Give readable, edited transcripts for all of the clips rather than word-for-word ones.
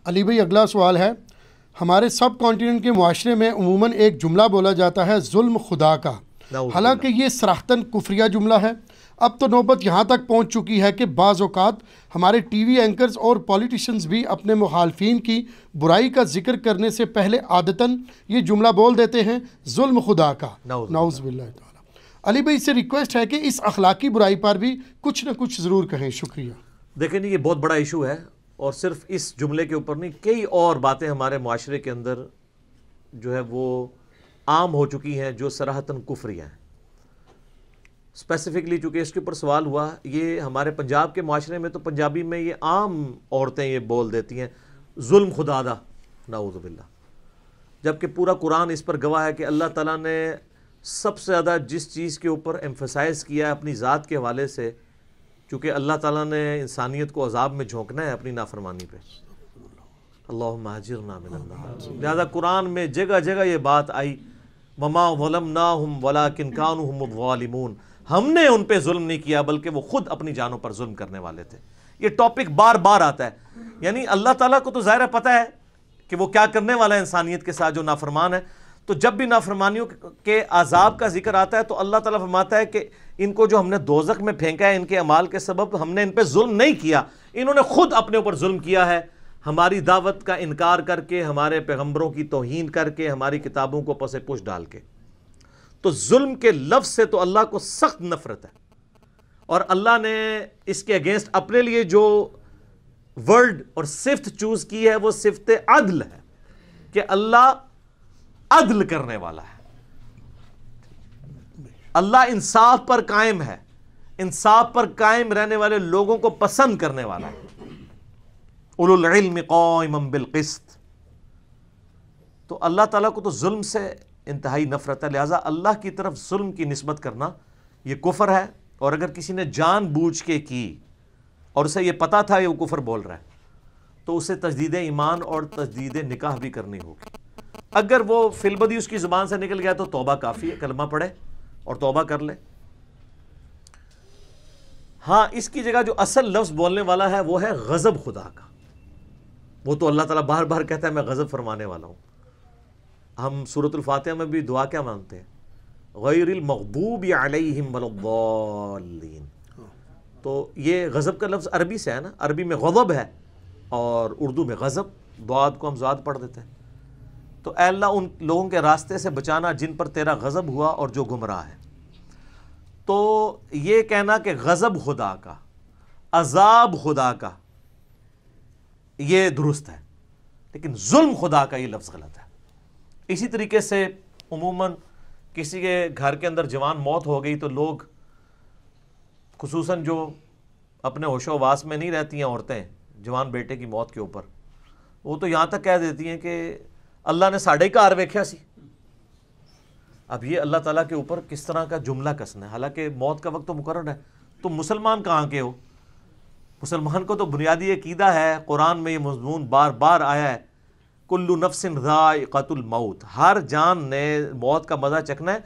علی بھائی اگلا سوال ہے، ہمارے سب کانٹیننٹ کے معاشرے میں عموماً ایک جملہ بولا جاتا ہے ظلم خدا کا، حالانکہ یہ صراحتاً کفریہ جملہ ہے۔ اب تو نوبت یہاں تک پہنچ چکی ہے کہ بعض اوقات ہمارے ٹی وی اینکرز اور پولیٹیشنز بھی اپنے مخالفین کی برائی کا ذکر کرنے سے پہلے عادتاً یہ جملہ بول دیتے ہیں ظلم خدا کا، نعوذ باللہ تعالی۔ علی بھائی سے ریکویسٹ ہے کہ اس اخلاقی برائی پر بھی کچھ نہ کچھ ضرور کہیں، شکریہ۔ دیکھیں یہ بہت بڑا ایشو ہے، اور صرف اس جملے کے اوپر نہیں، کئی اور باتیں ہمارے معاشرے کے اندر جو ہے وہ عام ہو چکی ہیں جو صراحتاً کفریہ ہیں۔ اسپیسیفکلی چونکہ اس کے اوپر سوال ہوا، یہ ہمارے پنجاب کے معاشرے میں تو پنجابی میں یہ عام عورتیں یہ بول دیتی ہیں ظلم خدا دا، نعوذ باللہ، جبکہ پورا قرآن اس پر گواہ ہے کہ اللہ تعالیٰ نے سب سے زیادہ جس چیز کے اوپر ایمفسائز کیا ہے اپنی ذات کے حوالے سے، چونکہ اللہ تعالیٰ نے انسانیت کو عذاب میں جھونکنا ہے اپنی نافرمانی پہ، اللہم اجرنا من النار، لہذا قرآن میں جگہ جگہ یہ بات آئی وما ظلمناہم ولکن کانوا ھم الظالمون، ہم نے ان پہ ظلم نہیں کیا بلکہ وہ خود اپنی جانوں پر ظلم کرنے والے تھے۔ یہ ٹاپک بار بار آتا ہے، یعنی اللہ تعالیٰ کو تو ظاہر ہے پتہ ہے کہ وہ کیا کرنے والا ہے انسانیت کے ساتھ جو نافرمان ہے، تو جب بھی نافرمانیوں کے عذاب کا ذکر آتا ہے تو اللہ تعالیٰ فرماتا ہے کہ ان کو جو ہم نے دوزخ میں پھینکا ہے ان کے اعمال کے سبب، ہم نے ان پہ ظلم نہیں کیا، انہوں نے خود اپنے اوپر ظلم کیا ہے، ہماری دعوت کا انکار کر کے، ہمارے پیغمبروں کی توہین کر کے، ہماری کتابوں کو پس پش ڈال کے۔ تو ظلم کے لفظ سے تو اللہ کو سخت نفرت ہے، اور اللہ نے اس کے اگینسٹ اپنے لیے جو ورڈ اور صفت چوز کی ہے وہ صفت عدل ہے، کہ اللہ عدل کرنے والا ہے، اللہ انصاف پر قائم ہے، انصاف پر قائم رہنے والے لوگوں کو پسند کرنے والا ہے، اولو العلم قائما بالقسط۔ تو اللہ تعالیٰ کو تو ظلم سے انتہائی نفرت ہے، لہٰذا اللہ کی طرف ظلم کی نسبت کرنا یہ کفر ہے، اور اگر کسی نے جان بوجھ کے کی اور اسے یہ پتا تھا کہ وہ کفر بول رہا ہے تو اسے تجدید ایمان اور تجدید نکاح بھی کرنی ہوگی۔ اگر وہ فی البدی اس کی زبان سے نکل گیا تو توبہ کافی ہے، کلمہ پڑھے اور توبہ کر لے۔ ہاں اس کی جگہ جو اصل لفظ بولنے والا ہے وہ ہے غضب خدا کا، وہ تو اللہ تعالیٰ بار بار کہتا ہے میں غضب فرمانے والا ہوں۔ ہم سورۃ الفاتحہ میں بھی دعا کیا مانگتے ہیں، غیر المغضوب علیہم ولا الضالین، تو یہ غضب کا لفظ عربی سے ہے نا، عربی میں غضب ہے اور اردو میں غضب، ضاد کو ہم ضاد پڑھ دیتے ہیں۔ تو اے اللہ ان لوگوں کے راستے سے بچانا جن پر تیرا غضب ہوا اور جو گمراہ ہے۔ تو یہ کہنا کہ غضب خدا کا، عذاب خدا کا، یہ درست ہے، لیکن ظلم خدا کا یہ لفظ غلط ہے۔ اسی طریقے سے عموماً کسی کے گھر کے اندر جوان موت ہو گئی تو لوگ، خصوصاً جو اپنے ہوش و حواس میں نہیں رہتی ہیں عورتیں جوان بیٹے کی موت کے اوپر، وہ تو یہاں تک کہہ دیتی ہیں کہ اللہ نے ساڑھے کار ویکھیا سی۔ اب یہ اللہ تعالیٰ کے اوپر کس طرح کا جملہ کسنا ہے، حالانکہ موت کا وقت تو مقرر ہے۔ تم مسلمان کہاں کے ہو؟ مسلمان کو تو بنیادی عقیدہ ہے، قرآن میں یہ مضمون بار بار آیا ہے، کل نفس ذائقۃ الموت، ہر جان نے موت کا مزہ چکھنا ہے،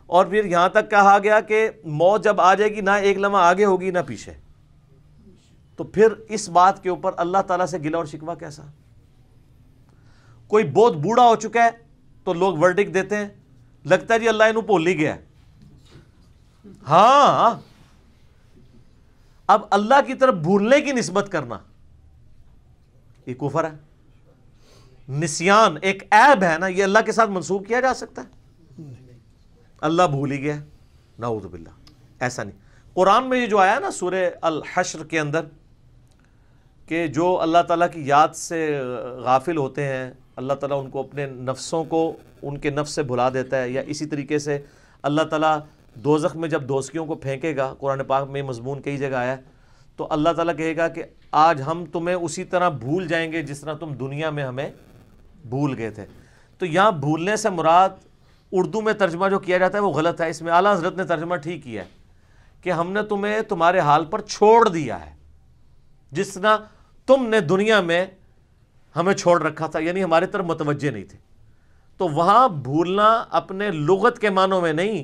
اور پھر یہاں تک کہا گیا کہ موت جب آ جائے گی نہ ایک لمحہ آگے ہوگی نہ پیچھے۔ تو پھر اس بات کے اوپر اللہ تعالیٰ سے گلہ اور شکوہ کیسا؟ کوئی بہت بوڑھا ہو چکا ہے تو لوگ ورڈکٹ دیتے ہیں، لگتا ہے جی اللہ انہوں بھول ہی گیا ہے۔ ہاں اب اللہ کی طرف بھولنے کی نسبت کرنا یہ کفر ہے۔ نسیان ایک عیب ہے نا، یہ اللہ کے ساتھ منسوب کیا جا سکتا ہے؟ اللہ بھول ہی گیا، نعوذ باللہ، ایسا نہیں۔ قرآن میں یہ جو آیا نا سورہ الحشر کے اندر کہ جو اللہ تعالیٰ کی یاد سے غافل ہوتے ہیں، اللہ تعالیٰ ان کو اپنے نفسوں کو ان کے نفس سے بھلا دیتا ہے، یا اسی طریقے سے اللہ تعالیٰ دوزخ میں جب دوزخیوں کو پھینکے گا، قرآن پاک میں مضمون کئی جگہ آیا ہے، تو اللہ تعالیٰ کہے گا کہ آج ہم تمہیں اسی طرح بھول جائیں گے جس طرح تم دنیا میں ہمیں بھول گئے تھے۔ تو یہاں بھولنے سے مراد اردو میں ترجمہ جو کیا جاتا ہے وہ غلط ہے، اس میں اعلیٰ حضرت نے ترجمہ ٹھیک کیا ہے کہ ہم نے تمہیں تمہارے حال پر چھوڑ دیا ہے جس طرح تم نے دنیا میں ہمیں چھوڑ رکھا تھا، یعنی ہماری طرف متوجہ نہیں تھے۔ تو وہاں بھولنا اپنے لغت کے معنوں میں نہیں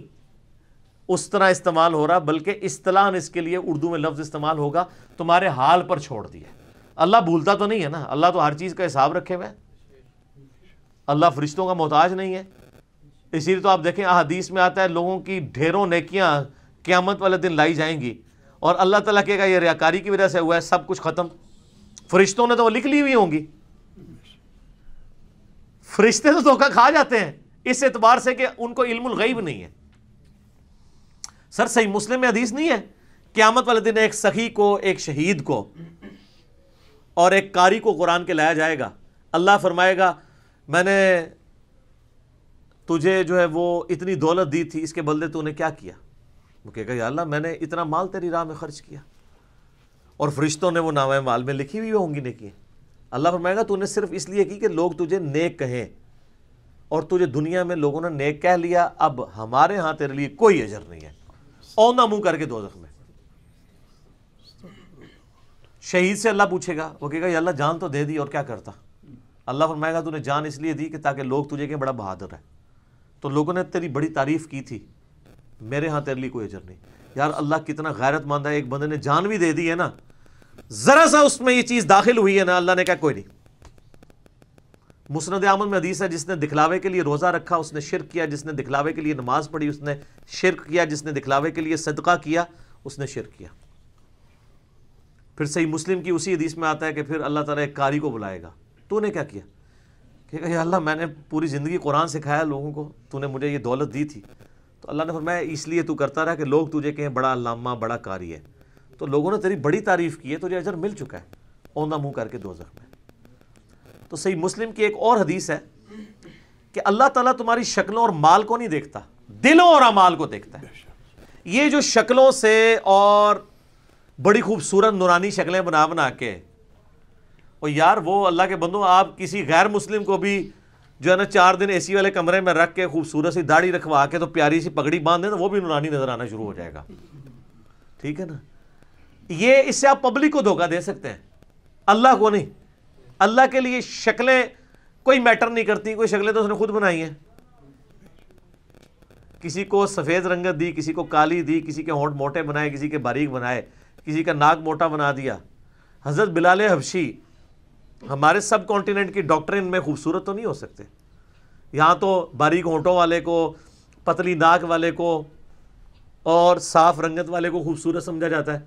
اس طرح استعمال ہو رہا، بلکہ اصطلاحاً اس کے لیے اردو میں لفظ استعمال ہوگا تمہارے حال پر چھوڑ دیا۔ اللہ بھولتا تو نہیں ہے نا, اللہ تو ہر چیز کا حساب رکھے ہوئے ہے, اللہ فرشتوں کا محتاج نہیں ہے. اسی لیے تو آپ دیکھیں احادیث میں آتا ہے لوگوں کی ڈھیروں نیکیاں قیامت والے دن لائی جائیں گی, اور اللہ تعالیٰ کہے گا یہ ریاکاری کی وجہ سے ہوا ہے, سب کچھ ختم. فرشتوں نے تو وہ لکھ لی ہوئی ہوں گی, فرشتے تو دھوکہ کھا جاتے ہیں اس اعتبار سے کہ ان کو علم الغیب نہیں ہے. سر صحیح مسلم میں حدیث نہیں ہے قیامت والے دن ایک سخی کو, ایک شہید کو اور ایک قاری کو قرآن کے لایا جائے گا, اللہ فرمائے گا میں نے تجھے جو ہے وہ اتنی دولت دی تھی, اس کے بدلے تو نے کیا کیا؟ وہ کہے گا یا اللہ میں نے اتنا مال تیری راہ میں خرچ کیا, اور فرشتوں نے وہ نامہ مال میں لکھی ہوئی ہوں گی نیکی. اللہ فرمائے گا تو نے صرف اس لیے کی کہ لوگ تجھے نیک کہیں, اور تجھے دنیا میں لوگوں نے نیک کہہ لیا, اب ہمارے ہاں تیرے لیے کوئی اجر نہیں ہے, اونا منہ کر کے دوزخ میں. شہید سے اللہ پوچھے گا, وہ کہے گا یا اللہ جان تو دے دی اور کیا کرتا؟ اللہ فرمائے گا تو نے جان اس لیے دی کہ تاکہ لوگ تجھے کہیں بڑا بہادر ہے, تو لوگوں نے تیری بڑی تعریف کی تھی, میرے ہاں تیرے لیے کوئی اجر نہیں. یار اللہ کتنا غیرت مند ہے, ایک بندے نے جان بھی دے دی ہے نا, ذرا سا اس میں یہ چیز داخل ہوئی ہے نا, اللہ نے کہا کوئی نہیں. مسند احمد میں حدیث ہے جس نے دکھلاوے کے لیے روزہ رکھا اس نے شرک کیا, جس نے دکھلاوے کے لیے نماز پڑھی اس نے شرک کیا, جس نے دکھلاوے کے لیے صدقہ کیا اس نے شرک کیا. پھر صحیح مسلم کی اسی حدیث میں آتا ہے کہ پھر اللہ تعالیٰ ایک قاری کو بلائے گا, تو نے کیا کیا؟ کہ یا اللہ میں نے پوری زندگی قرآن سکھایا لوگوں کو, تو نے مجھے یہ دولت دی تھی, تو اللہ نے فرمایا اس لیے تو کرتا رہا کہ لوگ تجھے کہیں بڑا علامہ بڑا قاری ہے, تو لوگوں نے تیری بڑی تعریف کی ہے, تجھے اجر مل چکا ہے, اوندھا منہ کر کے دوزخ میں. تو صحیح مسلم کی ایک اور حدیث ہے کہ اللہ تعالیٰ تمہاری شکلوں اور مال کو نہیں دیکھتا, دلوں اور اعمال کو دیکھتا ہے. یہ جو شکلوں سے اور بڑی خوبصورت نورانی شکلیں بنا بنا کے, اور یار وہ اللہ کے بندوں آپ کسی غیر مسلم کو بھی جو ہے نا 4 دن اے سی والے کمرے میں رکھ کے خوبصورت سی داڑھی رکھوا کے تو پیاری سی پگڑی باندھ دیں تو وہ بھی نورانی نظر آنا شروع ہو جائے گا. ٹھیک ہے نا, یہ اس سے آپ پبلک کو دھوکہ دے سکتے ہیں, اللہ کو نہیں. اللہ کے لیے شکلیں کوئی میٹر نہیں کرتی, کوئی شکلیں تو اس نے خود بنائی ہیں. کسی کو سفید رنگت دی, کسی کو کالی دی, کسی کے ہونٹ موٹے بنائے, کسی کے باریک بنائے, کسی کا ناک موٹا بنا دیا. حضرت بلال حبشی ہمارے سب کانٹیننٹ کی ڈاکٹرین میں خوبصورت تو نہیں ہو سکتے, یہاں تو باریک ہونٹوں والے کو, پتلی ناک والے کو اور صاف رنگت والے کو خوبصورت سمجھا جاتا ہے.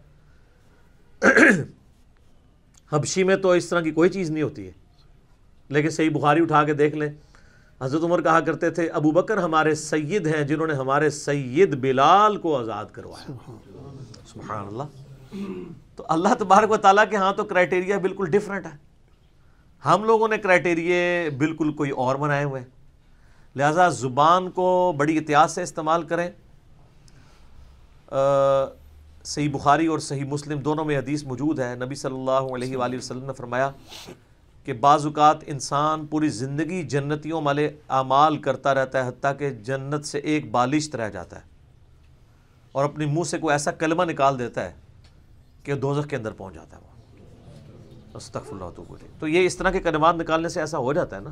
حبشی میں تو اس طرح کی کوئی چیز نہیں ہوتی ہے. لیکن صحیح بخاری اٹھا کے دیکھ لیں, حضرت عمر کہا کرتے تھے ابو بکر ہمارے سید ہیں جنہوں نے ہمارے سید بلال کو آزاد کروایا. سبحان اللہ. تو اللہ تبارک و تعالیٰ کے ہاں تو کرائٹیریا بالکل ڈیفرنٹ ہے, ہم لوگوں نے کرائٹیریے بالکل کوئی اور بنائے ہوئے ہیں. لہٰذا زبان کو بڑی احتیاط سے استعمال کریں. صحیح بخاری اور صحیح مسلم دونوں میں حدیث موجود ہے, نبی صلی اللہ علیہ وآلہ وسلم نے فرمایا کہ بعض اوقات انسان پوری زندگی جنتیوں والے اعمال کرتا رہتا ہے حتیٰ کہ جنت سے ایک بالشت رہ جاتا ہے, اور اپنے منہ سے کوئی ایسا کلمہ نکال دیتا ہے کہ دوزخ کے اندر پہنچ جاتا ہے. وہ استغفر اللہ تو بولے, تو یہ اس طرح کے کلمات نکالنے سے ایسا ہو جاتا ہے نا.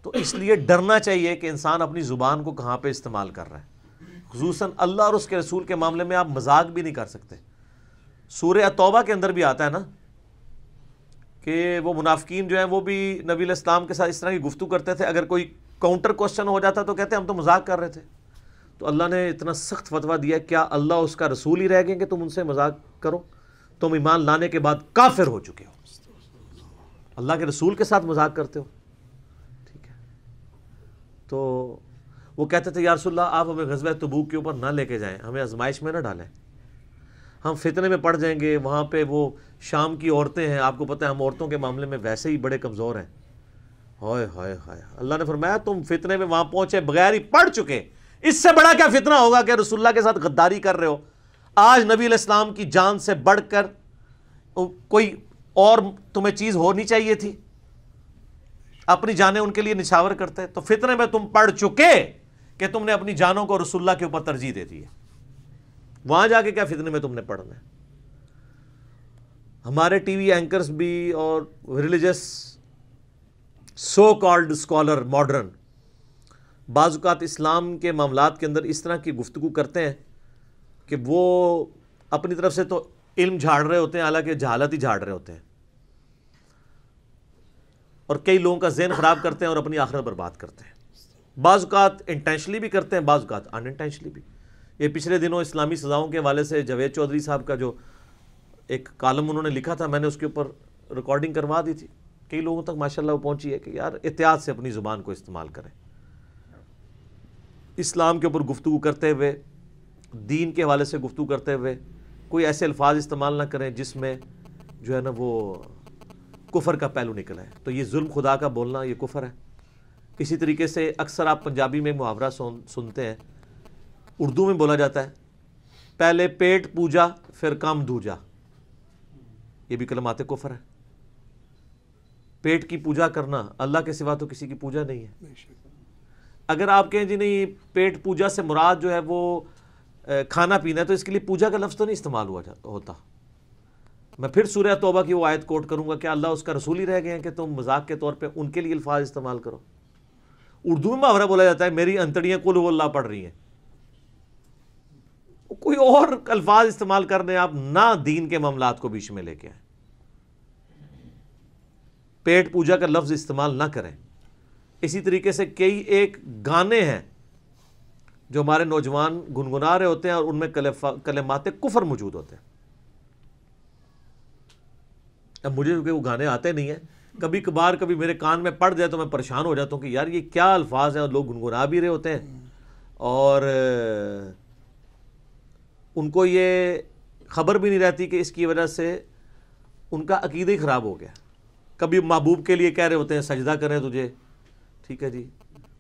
تو اس لیے ڈرنا چاہیے کہ انسان اپنی زبان کو کہاں پہ استعمال کر رہا ہے. خصوصاً اللہ اور اس کے رسول کے معاملے میں آپ مذاق بھی نہیں کر سکتے. سورہ توبہ کے اندر بھی آتا ہے نا کہ وہ منافقین جو ہیں وہ بھی نبی علیہ السلام کے ساتھ اس طرح کی گفتگو کرتے تھے, اگر کوئی کاؤنٹر کوشچن ہو جاتا تو کہتے ہیں ہم تو مذاق کر رہے تھے. تو اللہ نے اتنا سخت فتویٰ دیا, کیا اللہ اس کا رسول ہی رہ گئے کہ تم ان سے مذاق کرو؟ تم ایمان لانے کے بعد کافر ہو چکے ہو, اللہ کے رسول کے ساتھ مذاق کرتے ہو. ٹھیک ہے, تو وہ کہتے تھے یا رسول اللہ آپ ہمیں غزوہ تبوک کے اوپر نہ لے کے جائیں, ہمیں آزمائش میں نہ ڈالیں, ہم فتنے میں پڑ جائیں گے. وہاں پہ وہ شام کی عورتیں ہیں, آپ کو پتہ ہے ہم عورتوں کے معاملے میں ویسے ہی بڑے کمزور ہیں. ہائے ہائے ہائے, اللہ نے فرمایا تم فتنے میں وہاں پہنچے بغیر ہی پڑ چکے, اس سے بڑا کیا فتنہ ہوگا کہ رسول اللہ کے ساتھ غداری کر رہے ہو. آج نبی علیہ السلام کی جان سے بڑھ کر کوئی اور تمہیں چیز ہونی چاہیے تھی, اپنی جانیں ان کے لیے نچھاور کرتے. تو فتنے میں تم پڑ چکے کہ تم نے اپنی جانوں کو رسول اللہ کے اوپر ترجیح دے دی ہے, وہاں جا کے کیا فتنے میں تم نے پڑھنا ہے. ہمارے ٹی وی اینکرز بھی اور religious so called scholar modern بعض اوقات اسلام کے معاملات کے اندر اس طرح کی گفتگو کرتے ہیں کہ وہ اپنی طرف سے تو علم جھاڑ رہے ہوتے ہیں، حالانکہ جہالت ہی جھاڑ رہے ہوتے ہیں، اور کئی لوگوں کا ذہن خراب کرتے ہیں اور اپنی آخرت برباد کرتے ہیں. بعض اوقات انٹینشنلی بھی کرتے ہیں، بعض اوقات ان انٹینشنلی بھی. یہ پچھلے دنوں اسلامی سزاؤں کے حوالے سے جاوید چودھری صاحب کا جو ایک کالم انہوں نے لکھا تھا، میں نے اس کے اوپر ریکارڈنگ کروا دی تھی. کئی لوگوں تک ماشاءاللہ وہ پہنچی ہے کہ یار احتیاط سے اپنی زبان کو استعمال کریں، اسلام کے اوپر گفتگو کرتے ہوئے، دین کے حوالے سے گفتگو کرتے ہوئے کوئی ایسے الفاظ استعمال نہ کریں جس میں جو ہے نا وہ کفر کا پہلو نکلا ہے. تو یہ ظلم خدا کا بولنا یہ کفر ہے. اسی طریقے سے اکثر آپ پنجابی میں محاورہ سنتے ہیں، اردو میں بولا جاتا ہے پہلے پیٹ پوجا پھر کام دھوجا. یہ بھی کلمات کفر ہے. پیٹ کی پوجا کرنا، اللہ کے سوا تو کسی کی پوجا نہیں ہے. اگر آپ کہیں جی نہیں پیٹ پوجا سے مراد جو ہے وہ کھانا پینا ہے، تو اس کے لیے پوجا کا لفظ تو نہیں استعمال ہوتا. میں پھر سورہ توبہ کی وہ آیت کوٹ کروں گا کہ اللہ اس کا رسول ہی رہ گئے ہیں کہ تم مذاق کے طور پہ ان کے لیے الفاظ استعمال کرو. اردو میں محاورہ بولا جاتا ہے میری انتڑیاں قل ہو اللہ پڑھ رہی ہیں. کوئی اور الفاظ استعمال کر دیں آپ، نہ دین کے معاملات کو بیچ میں لے کے آئیں. پیٹ پوجا کا لفظ استعمال نہ کریں. اسی طریقے سے کئی ایک گانے ہیں جو ہمارے نوجوان گنگنا رہے ہوتے ہیں اور ان میں کلمات کفر موجود ہوتے ہیں. اب مجھے کیونکہ وہ گانے آتے نہیں ہیں، کبھی کبھار کبھی میرے کان میں پڑ جائے تو میں پریشان ہو جاتا ہوں کہ یار یہ کیا الفاظ ہیں، اور لوگ گنگنا بھی رہے ہوتے ہیں اور ان کو یہ خبر بھی نہیں رہتی کہ اس کی وجہ سے ان کا عقیدہ ہی خراب ہو گیا. کبھی محبوب کے لیے کہہ رہے ہوتے ہیں سجدہ کریں تجھے، ٹھیک ہے جی،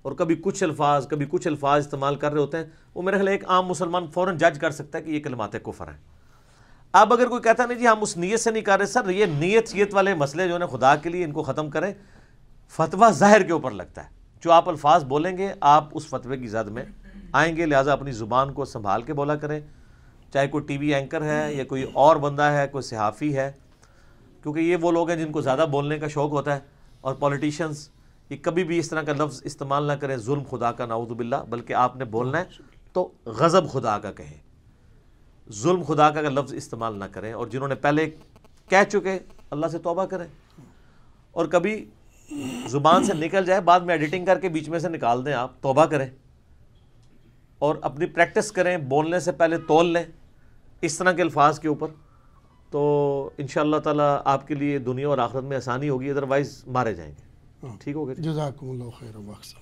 اور کبھی کچھ الفاظ استعمال کر رہے ہوتے ہیں. وہ میرے خیال ایک عام مسلمان فوراً جج کر سکتا ہے کہ یہ کلمات کفر ہیں. اب اگر کوئی کہتا نہیں جی ہم اس نیت سے نہیں کر رہے، سر یہ نیت والے مسئلے جو ہیں خدا کے لیے ان کو ختم کریں. فتویٰ ظاہر کے اوپر لگتا ہے، جو آپ الفاظ بولیں گے آپ اس فتوے کی زد میں آئیں گے. لہٰذا اپنی زبان کو سنبھال کے بولا کریں، چاہے کوئی ٹی وی اینکر ہے یا کوئی اور بندہ ہے، کوئی صحافی ہے، کیونکہ یہ وہ لوگ ہیں جن کو زیادہ بولنے کا شوق ہوتا ہے. اور پولیٹیشینز یہ کبھی بھی اس طرح کا لفظ استعمال نہ کریں ظلم خدا کا، نعوذ باللہ. بلکہ آپ نے بولنا ہے تو غضب خدا کا کہیں، ظلم خدا کا لفظ استعمال نہ کریں. اور جنہوں نے پہلے کہہ چکے اللہ سے توبہ کریں، اور کبھی زبان سے نکل جائے بعد میں ایڈیٹنگ کر کے بیچ میں سے نکال دیں، آپ توبہ کریں اور اپنی پریکٹس کریں، بولنے سے پہلے تول لیں اس طرح کے الفاظ کے اوپر. تو انشاءاللہ تعالیٰ آپ کے لیے دنیا اور آخرت میں آسانی ہوگی، ادروائز مارے جائیں گے. ٹھیک ہوگا. جزاکم اللہ خیر و احسن.